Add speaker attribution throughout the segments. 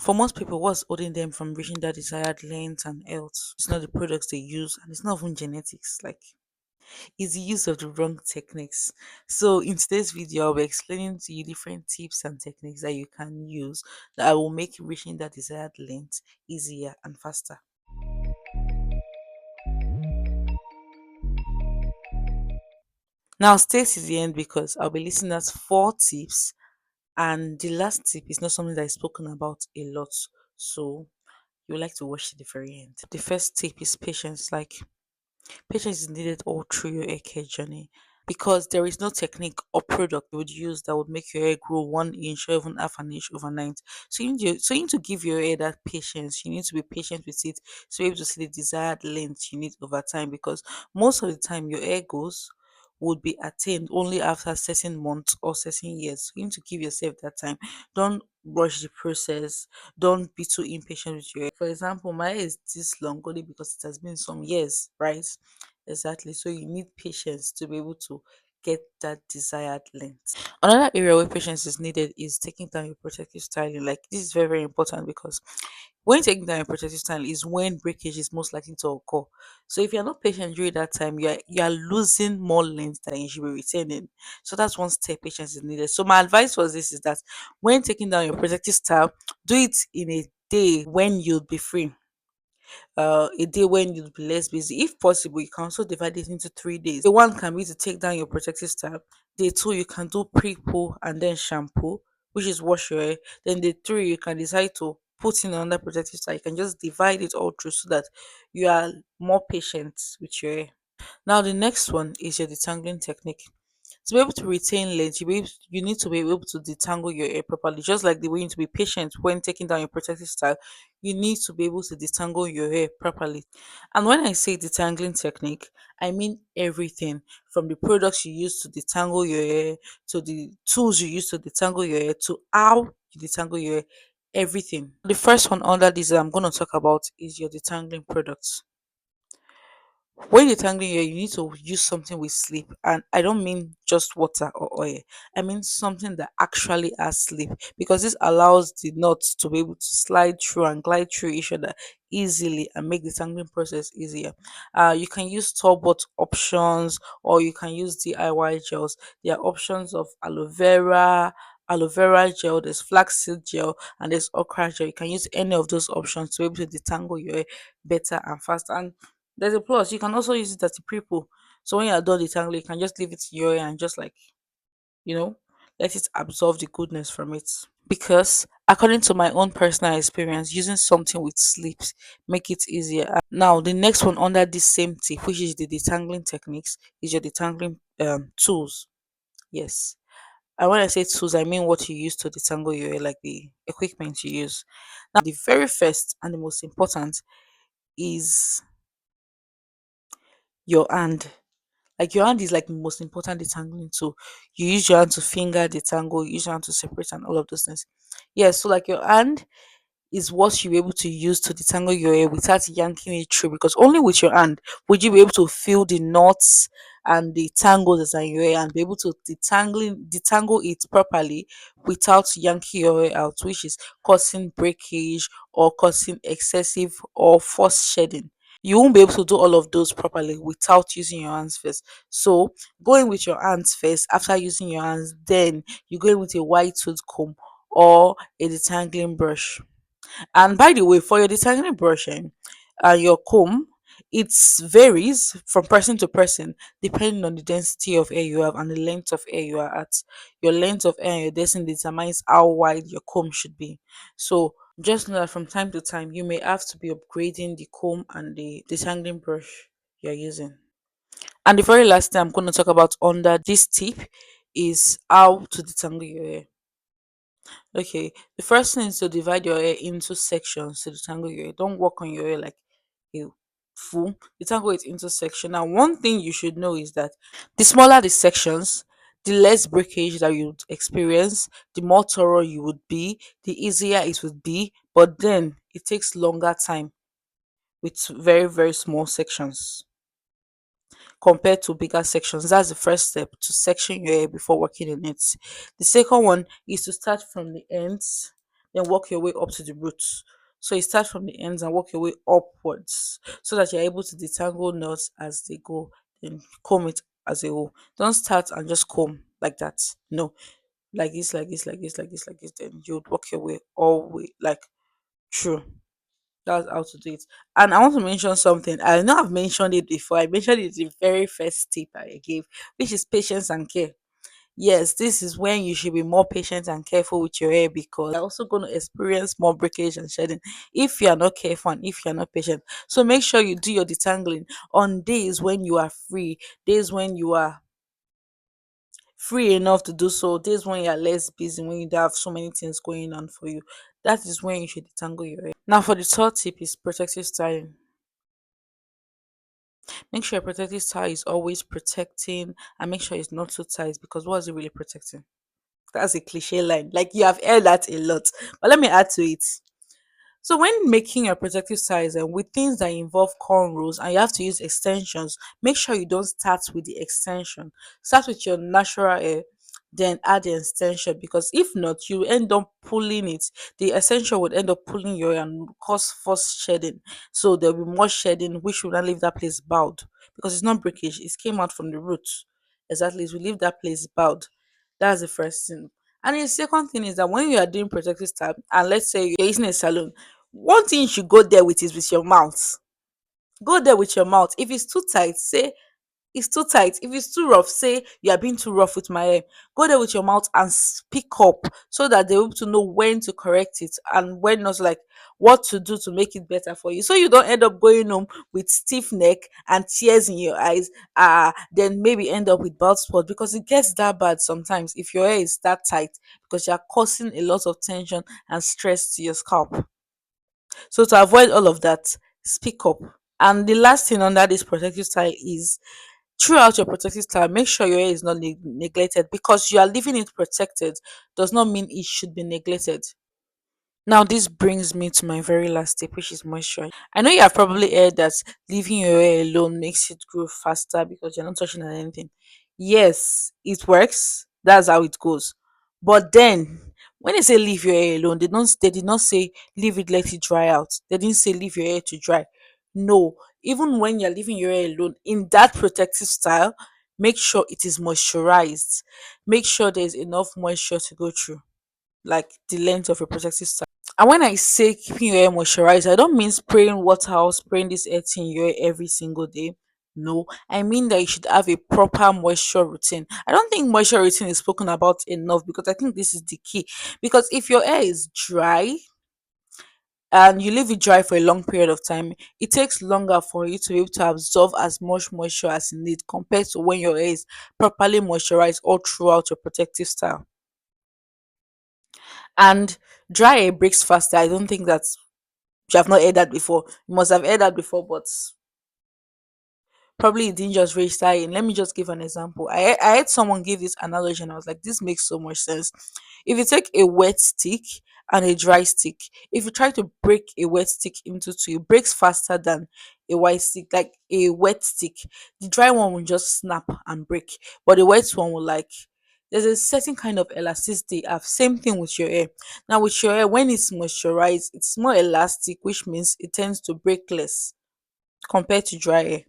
Speaker 1: For most people, what's holding them from reaching that desired length and health? It's not the products they use, and it's not even genetics. Like, it's the use of the wrong techniques. So, in today's video, I'll be explaining to you different tips and techniques that you can use that will make reaching that desired length easier and faster. Now, stay to the end because I'll be listing at 4 tips, and the last tip is not something that is spoken about a lot. So, you would like to watch to the very end. The first tip is patience. Like, patience is needed all through your hair care journey because there is no technique or product you would use that would make your hair grow 1 inch or even half an inch overnight. So you need to give your hair that patience. You need to be patient with it to be able to see the desired length you need over time, because most of the time your hair goes would be attained only after certain months or certain years. So you need to give yourself that time. Don't rush the process. Don't be too impatient with your hair. For example, my hair is this long only because it has been some years, right? Exactly. So you need patience to be able to get that desired length. Another area where patience is needed is taking down your protective styling. Like, this is very, very important because when taking down your protective style is when breakage is most likely to occur. So if you're not patient during that time, you're losing more length than you should be retaining. So that's one step patience is needed. So my advice was this is that when taking down your protective style, do it in a day when you'll be free, a day when you'll be less busy. If possible, you can also divide it into 3 days. The one can be to take down your protective style. Day two, you can do pre-poo and then shampoo, which is wash your hair. Then day three, you can decide to put in another protective style. You can just divide it all through so that you are more patient with your hair. Now, the next one is your detangling technique. To be able to retain length, you need to be able to detangle your hair properly. Just like the way you need to be patient when taking down your protective style, you need to be able to detangle your hair properly. And when I say detangling technique, I mean everything from the products you use to detangle your hair, to the tools you use to detangle your hair, to how you detangle your hair, everything. The first one under this that I'm going to talk about is your detangling products. When you're tangling hair, you need to use something with sleep. And I don't mean just water or oil. I mean something that actually has sleep, because this allows the knots to be able to slide through and glide through each other easily and make the tangling process easier. You can use store-bought options or you can use DIY gels. There are options of aloe vera gel, there's flaxseed gel, and there's okra gel. You can use any of those options to be able to detangle your hair better and faster. And there's a plus. You can also use it as a pre-poo. So when you're done detangling, you can just leave it in your hair and just like, you know, let it absorb the goodness from it. Because according to my own personal experience, using something with sleeps make it easier. Now, the next one under this same tip, which is the detangling techniques, is your detangling tools. Yes. And when I say tools, I mean what you use to detangle your hair, like the equipment you use. Now, the very first and the most important is your hand. Like, your hand is like the most important detangling tool. You use your hand to finger detangle, you use your hand to separate and all of those things. Yeah, so like your hand is what you're able to use to detangle your hair without yanking it through, because only with your hand would you be able to feel the knots and the tangles that's in your hair and be able to detangle it properly without yanking your hair out, which is causing breakage or causing excessive or forced shedding. You won't be able to do all of those properly without using your hands first. So, going with your hands first, after using your hands, then you go in with a white tooth comb or a detangling brush. And by the way, for your detangling brushing, your comb, it varies from person to person depending on the density of hair you have and the length of hair you are at. Your length of hair and your density determines how wide your comb should be. So just know that from time to time you may have to be upgrading the comb and the detangling brush you're using. And the very last thing I'm going to talk about under this tip is how to detangle your hair. Okay, the first thing is to divide your hair into sections to detangle your hair. Don't work on your hair like a fool. Detangle it into section. Now, one thing you should know is that the smaller the sections, the less breakage that you would experience, the more thorough you would be, the easier it would be. But then it takes longer time with very, very small sections compared to bigger sections. That's the first step, to section your hair before working in it. The second one is to start from the ends. then work your way up to the roots. So you start from the ends and work your way upwards so that you're able to detangle knots as they go, then comb it as a whole. Don't start and just comb like that. No, like this, like this, like this, like this, like this. Then you would work your way all way like through. That's how to do it. And I want to mention something. I know I've mentioned it before. I mentioned it in the very first tip I gave, which is patience and care. Yes, this is when you should be more patient and careful with your hair because you're also going to experience more breakage and shedding if you are not careful and if you're not patient. So make sure you do your detangling on days when you are free, days when you are free enough to do so, days when you're less busy, when you don't have so many things going on for you. That is when you should detangle your hair. Now, for the third tip is protective styling. Make sure your protective style is always protecting and make sure it's not too tight because what is it really protecting? That's a cliche line. Like you have heard that a lot. But let me add to it. So when making your protective styles and with things that involve cornrows and you have to use extensions, make sure you don't start with the extension. Start with your natural hair, then add the extension because if not, you end up pulling it. The extension would end up pulling your hair and cause forced shedding. So there'll be more shedding, which will not leave that place bowed because it's not breakage. It came out from the roots. Exactly, it will leave that place bowed. That's the first thing. And the second thing is that when you are doing protective style, and let's say you're using a salon, one thing you should go there with is with your mouth. Go there with your mouth. If it's too tight, say it's too tight. If it's too rough, say you are being too rough with my hair. Go there with your mouth and speak up so that they're able to know when to correct it and when not, like what to do to make it better for you. So you don't end up going home with stiff neck and tears in your eyes, then maybe end up with bald spot because it gets that bad sometimes if your hair is that tight because you're causing a lot of tension and stress to your scalp. So to avoid all of that, speak up. And the last thing under this protective style is throughout your protective style, make sure your hair is not neglected because you are leaving it protected does not mean it should be neglected. Now, this brings me to my very last tip, which is moisturize. I know you have probably heard that leaving your hair alone makes it grow faster because you're not touching on anything. Yes, it works. That's how it goes. But then, when they say leave your hair alone, they did not say leave it, let it dry out. They didn't say leave your hair to dry. No, even when you're leaving your hair alone in that protective style, make sure it is moisturized. Make sure there's enough moisture to go through, like the length of your protective style. And when I say keeping your hair moisturized, I don't mean spraying water or spraying this earth in your hair every single day. No, I mean that you should have a proper moisture routine. I don't think moisture routine is spoken about enough because I think this is the key. Because if your hair is dry and you leave it dry for a long period of time, it takes longer for you to be able to absorb as much moisture as you need compared to when your hair is properly moisturized all throughout your protective style. And dry hair breaks faster. I don't think that's you have not heard that before. You must have heard that before, but probably it didn't just register in. Let me just give an example. I heard someone give this analogy and I was like, this makes so much sense. If you take a wet stick and a dry stick, if you try to break a wet stick into two, it breaks faster than a white stick. Like a wet stick, the dry one will just snap and break, but the wet one will like there's a certain kind of elasticity have. Same thing with your hair. Now with your hair, when it's moisturized, it's more elastic, which means it tends to break less compared to dry hair.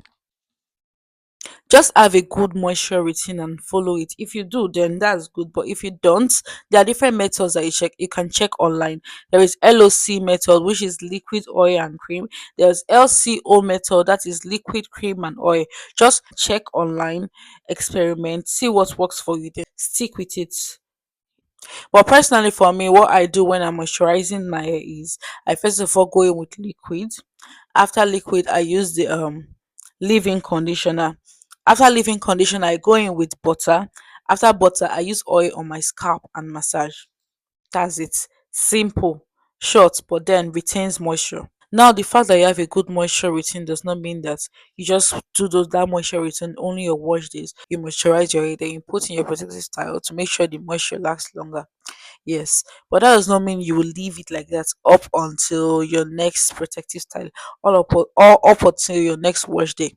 Speaker 1: Just have a good moisture routine and follow it. If you do, then that's good. But if you don't, there are different methods that you can check online. There is LOC method, which is liquid oil and cream. There's LCO method, that is liquid cream and oil. Just check online, experiment, see what works for you, then stick with it. But personally, for me, what I do when I'm moisturizing my hair is I first of all go in with liquid. After liquid, I use the leave-in conditioner. After leave-in conditioner, I go in with butter. After butter, I use oil on my scalp and massage. That's it. Simple, short, but then retains moisture. Now, the fact that you have a good moisture routine does not mean that you just do that moisture routine only your wash days. You moisturize your hair, then you put in your protective style to make sure the moisture lasts longer. Yes, but that does not mean you will leave it like that up until your next protective style, all up until your next wash day.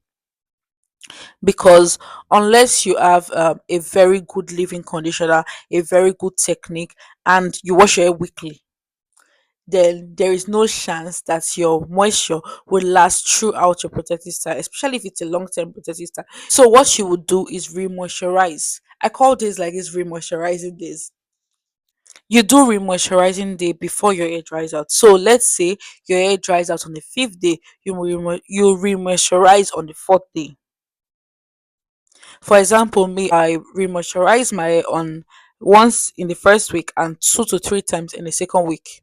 Speaker 1: Because unless you have a very good living conditioner, a very good technique, and you wash your hair weekly, then there is no chance that your moisture will last throughout your protective style, especially if it's a long-term protective style. So what you would do is re-moisturize. I call days like this re-moisturizing days. You do re-moisturizing day before your hair dries out. So let's say your hair dries out on the fifth day, you re-moisturize on the fourth day. For example, me, I re-moisturize my hair on once in the first week and 2 to 3 times in the second week,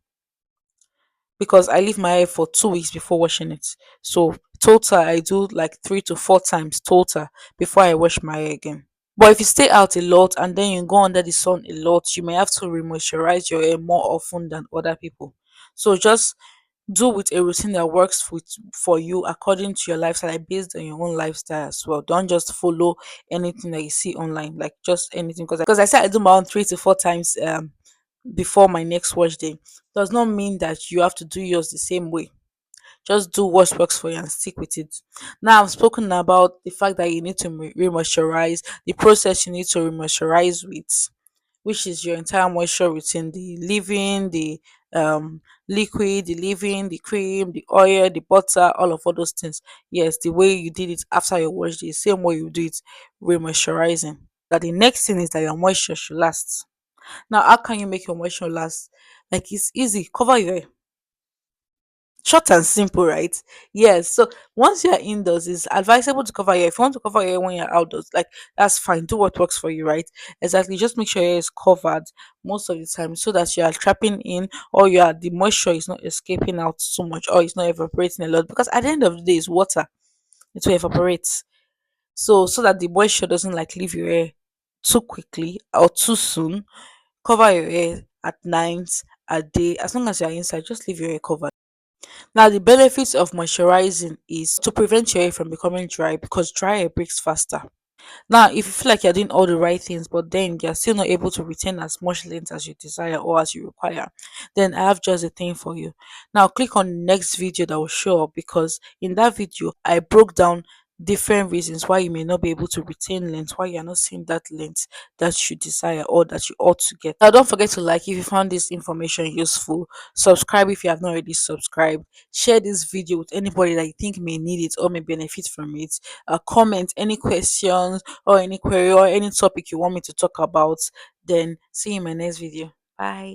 Speaker 1: because I leave my hair for 2 weeks before washing it. So total, I do like 3 to 4 times total before I wash my hair again. But if you stay out a lot and then you go under the sun a lot, you may have to re-moisturize your hair more often than other people. So just do with a routine that works for you according to your lifestyle, like based on your own lifestyle as well. Don't just follow anything that you see online, like just anything. Because I said I do my own 3 to 4 times before my next wash day, does not mean that you have to do yours the same way. Just do what works for you and stick with it. Now I've spoken about the fact that you need to re-moisturize, the process you need to re-moisturize with, which is your entire moisture routine, the leave-in, the liquid, the leave-in, the cream, the oil, the butter, all those things. Yes, the way you did it after your wash day, same way you do it re-moisturizing. That the next thing is that your moisture should last. Now, how can you make your moisture last? Like, it's easy. Cover your hair. Short and simple, right? Yes. So once you're indoors, it's advisable to cover your hair. If you want to cover your hair when you're outdoors, like that's fine. Do what works for you, right? Exactly. Just make sure your hair is covered most of the time so that you are trapping in, or the moisture is not escaping out so much, or it's not evaporating a lot. Because at the end of the day, it's water. It will evaporate. So that the moisture doesn't like leave your hair too quickly or too soon. Cover your hair at night, at day. As long as you're inside, just leave your hair covered. Now, the benefits of moisturizing is to prevent your hair from becoming dry, because dry hair breaks faster. Now, if you feel like you're doing all the right things, but then you're still not able to retain as much length as you desire or as you require, then I have just a thing for you. Now, click on the next video that will show up, because in that video, I broke down different reasons why you may not be able to retain length, why you're not seeing that length that you desire or that you ought to get. Now, don't forget to like if you found this information useful, subscribe if you have not already subscribed, share this video with anybody that you think may need it or may benefit from it. Comment any questions or any query or any topic you want me to talk about. Then see you in my next video. Bye.